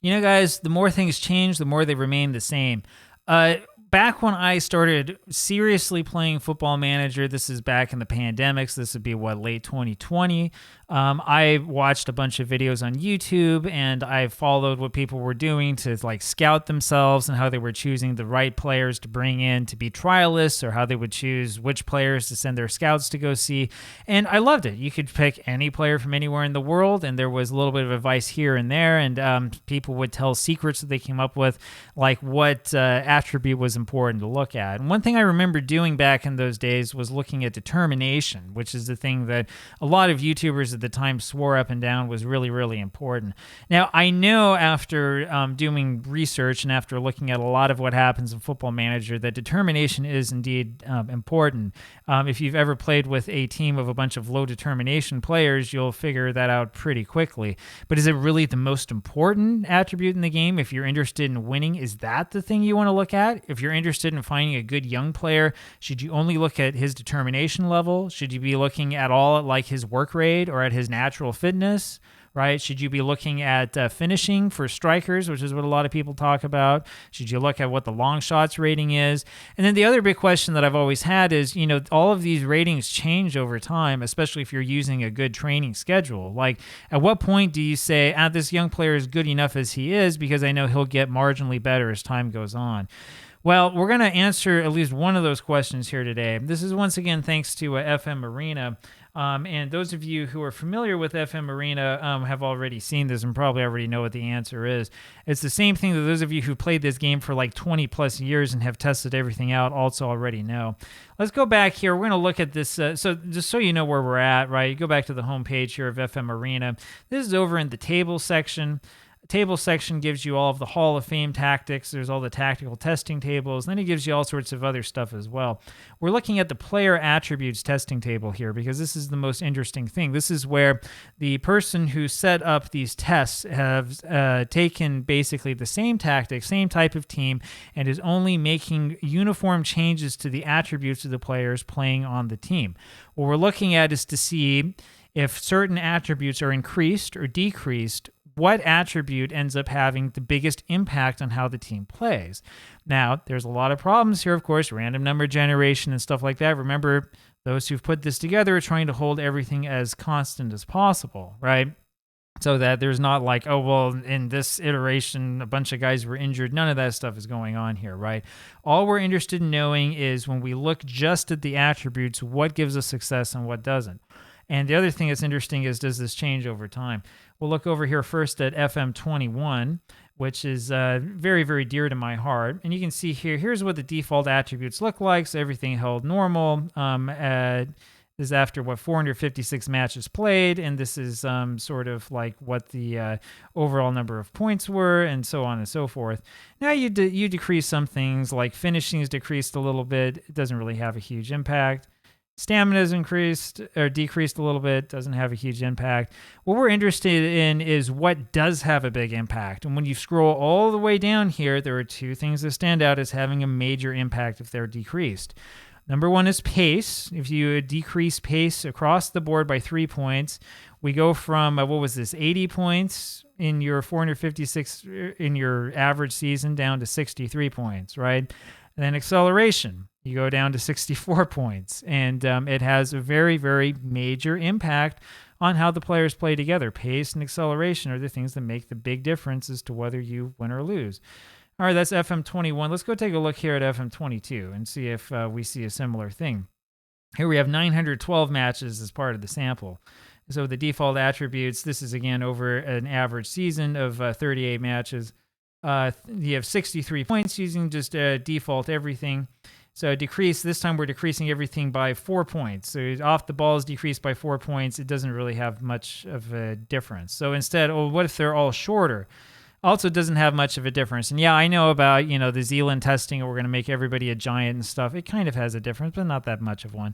You know, guys, the more things change, the more they remain the same. Back when I started seriously playing Football Manager, this is back in the pandemics. This would be, late 2020. I watched a bunch of videos on YouTube, and I followed what people were doing to scout themselves and how they were choosing the right players to bring in to be trialists, or how they would choose which players to send their scouts to go see. And I loved it. You could pick any player from anywhere in the world, and there was a little bit of advice here and there, and people would tell secrets that they came up with, like what attribute was important to look at. And one thing I remember doing back in those days was looking at determination, which is the thing that a lot of YouTubers at the time swore up and down was really, really important. Now, I know after doing research and after looking at a lot of what happens in Football Manager that determination is indeed important. If you've ever played with a team of a bunch of low determination players, you'll figure that out pretty quickly. But is it really the most important attribute in the game? If you're interested in winning, is that the thing you want to look at? If you're interested in finding a good young player, should you only look at his determination level? Should you be looking at all at his work rate or at his natural fitness? Right? Should you be looking at finishing for strikers, which is what a lot of people talk about? Should you look at what the long shots rating is? And then the other big question that I've always had is, all of these ratings change over time, especially if you're using a good training schedule. At what point do you say, this young player is good enough as he is because I know he'll get marginally better as time goes on? Well, we're going to answer at least one of those questions here today. This is once again thanks to FM Arena. And those of you who are familiar with FM Arena have already seen this and probably already know what the answer is. It's the same thing that those of you who played this game for 20 plus years and have tested everything out also already know. Let's go back here. We're going to look at this. So just so you know where we're at, right? You go back to the home page here of FM Arena. This is over in the table section. Table section gives you all of the Hall of Fame tactics. There's all the tactical testing tables. Then it gives you all sorts of other stuff as well. We're looking at the player attributes testing table here because this is the most interesting thing. This is where the person who set up these tests have taken basically the same tactics, same type of team, and is only making uniform changes to the attributes of the players playing on the team. What we're looking at is to see if certain attributes are increased or decreased, what attribute ends up having the biggest impact on how the team plays. Now, there's a lot of problems here, of course, random number generation and stuff like that. Remember, those who've put this together are trying to hold everything as constant as possible, right? So that there's not in this iteration, a bunch of guys were injured. None of that stuff is going on here, right? All we're interested in knowing is when we look just at the attributes, what gives us success and what doesn't. And the other thing that's interesting is, does this change over time? We'll look over here first at FM21, which is very, very dear to my heart. And you can see here, here's what the default attributes look like. So everything held normal. This is after 456 matches played, and this is sort of what the overall number of points were, and so on and so forth. Now you decrease some things, like finishing is decreased a little bit. It doesn't really have a huge impact. Stamina is increased or decreased a little bit, doesn't have a huge impact. What we're interested in is what does have a big impact. And when you scroll all the way down here, there are two things that stand out as having a major impact if they're decreased. Number one is pace. If you decrease pace across the board by 3 points, we go from, 80 points in your 456 in your average season down to 63 points, right? And then acceleration, you go down to 64 points. And it has a very, very major impact on how the players play together. Pace and acceleration are the things that make the big difference as to whether you win or lose. All right, that's FM21. Let's go take a look here at FM22 and see if we see a similar thing. Here we have 912 matches as part of the sample. So the default attributes, this is again over an average season of 38 matches. You have 63 points using just default everything. So decrease, this time we're decreasing everything by 4 points. So off the ball is decreased by 4 points. It doesn't really have much of a difference. So instead, what if they're all shorter? Also doesn't have much of a difference. And yeah, I know about, the Zealand testing, or we're going to make everybody a giant and stuff. It kind of has a difference, but not that much of one.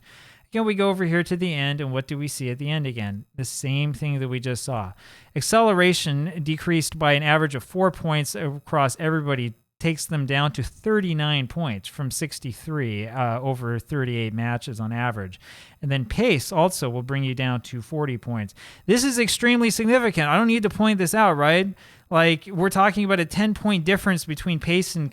Again, we go over here to the end, and what do we see at the end again? The same thing that we just saw. Acceleration decreased by an average of 4 points across everybody, takes them down to 39 points from 63 over 38 matches on average. And then pace also will bring you down to 40 points. This is extremely significant. I don't need to point this out, right? Like, we're talking about a 10-point difference between pace and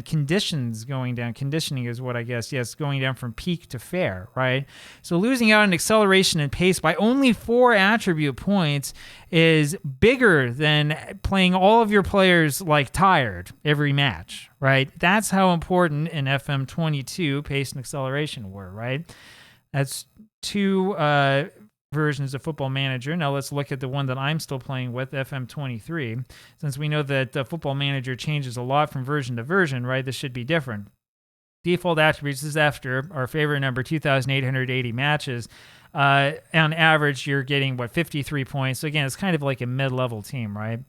conditions going down. Conditioning is what I guess, yes, going down from peak to fair, right? So losing out on acceleration and pace by only 4 attribute points is bigger than playing all of your players like tired every match, right? That's how important in FM22 pace and acceleration were, right? That's 2 versions of Football Manager. Now let's look at the one that I'm still playing with, FM23. Since we know that Football Manager changes a lot from version to version, right? This should be different. Default attributes is after our favorite number, 2,880 matches. On average, you're getting, 53 points. So again, it's kind of like a mid-level team, right?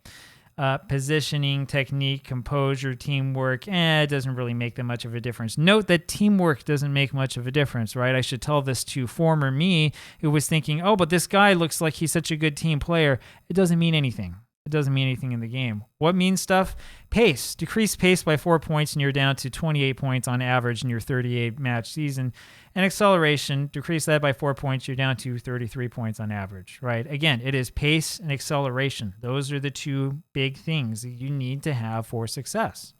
Positioning, technique, composure, teamwork, it doesn't really make that much of a difference. Note that teamwork doesn't make much of a difference, right? I should tell this to former me who was thinking, oh, but this guy looks like he's such a good team player. It doesn't mean anything. It doesn't mean anything in the game. What means stuff? Pace. Decrease pace by 4 points and you're down to 28 points on average in your 38-match season. And acceleration, decrease that by 4 points, you're down to 33 points on average, right? Again, it is pace and acceleration. Those are the 2 big things that you need to have for success.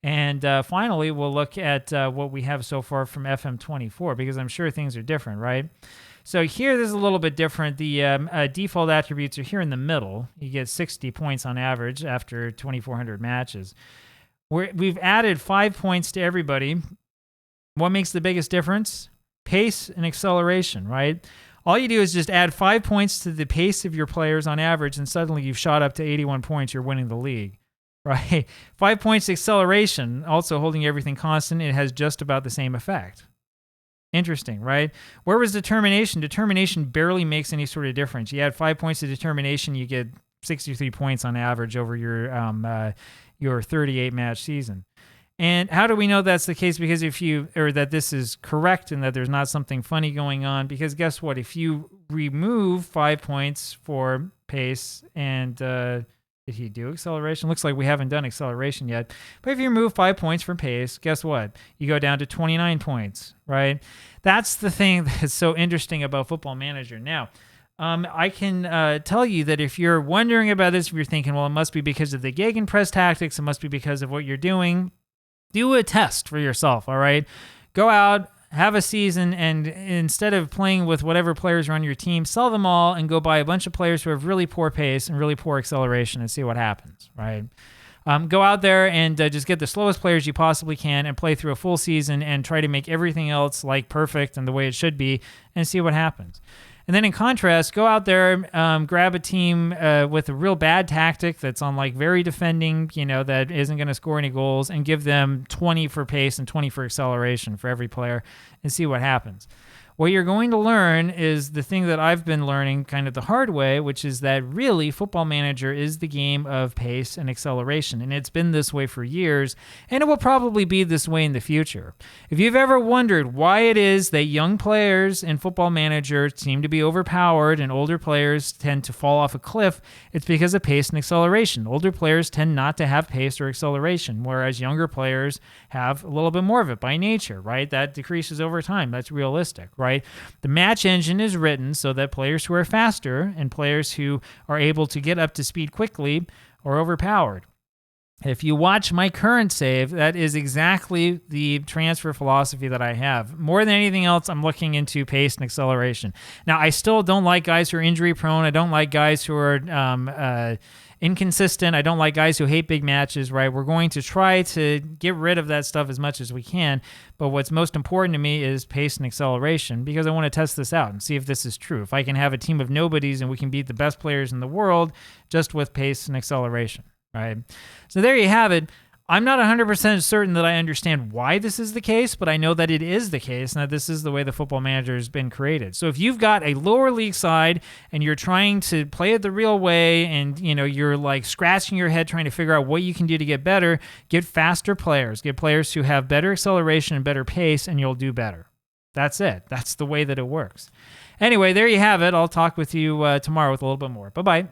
And finally, we'll look at what we have so far from FM24, because I'm sure things are different, right? So here, this is a little bit different. The default attributes are here in the middle. You get 60 points on average after 2,400 matches. We've added 5 points to everybody. What makes the biggest difference? Pace and acceleration, right? All you do is just add 5 points to the pace of your players on average, and suddenly you've shot up to 81 points. You're winning the league, right? 5 points acceleration, also holding everything constant. It has just about the same effect. Interesting, right? Where was determination? Determination barely makes any sort of difference. You add 5 points to determination, you get 63 points on average over your 38-match season. And how do we know that's the case? Because that this is correct and that there's not something funny going on. Because guess what? If you remove 5 points for pace and did he do acceleration? Looks like we haven't done acceleration yet. But if you remove 5 points from pace, guess what? You go down to 29 points, right? That's the thing that's so interesting about Football Manager. Now, I can tell you that if you're wondering about this, if you're thinking, well, it must be because of the gegenpress tactics, it must be because of what you're doing, do a test for yourself, all right? Go out, have a season, and instead of playing with whatever players are on your team, sell them all and go buy a bunch of players who have really poor pace and really poor acceleration and see what happens, right? Go out there and just get the slowest players you possibly can and play through a full season and try to make everything else like perfect and the way it should be and see what happens. And then in contrast, go out there, grab a team with a real bad tactic that's on like very defending, that isn't going to score any goals, and give them 20 for pace and 20 for acceleration for every player and see what happens. What you're going to learn is the thing that I've been learning kind of the hard way, which is that really Football Manager is the game of pace and acceleration. And it's been this way for years, and it will probably be this way in the future. If you've ever wondered why it is that young players in Football Manager seem to be overpowered and older players tend to fall off a cliff, it's because of pace and acceleration. Older players tend not to have pace or acceleration, whereas younger players have a little bit more of it by nature, right? That decreases over time. That's realistic, right? The match engine is written so that players who are faster and players who are able to get up to speed quickly are overpowered. If you watch my current save, that is exactly the transfer philosophy that I have. More than anything else, I'm looking into pace and acceleration. Now, I still don't like guys who are injury prone. I don't like guys who are inconsistent. I don't like guys who hate big matches, right? We're going to try to get rid of that stuff as much as we can. But what's most important to me is pace and acceleration, because I want to test this out and see if this is true. If I can have a team of nobodies and we can beat the best players in the world just with pace and acceleration, right? So there you have it. I'm not 100% certain that I understand why this is the case, but I know that it is the case and that this is the way the Football Manager has been created. So if you've got a lower league side and you're trying to play it the real way and you're like scratching your head trying to figure out what you can do to get better, get faster players. Get players who have better acceleration and better pace, and you'll do better. That's it. That's the way that it works. Anyway, there you have it. I'll talk with you tomorrow with a little bit more. Bye-bye.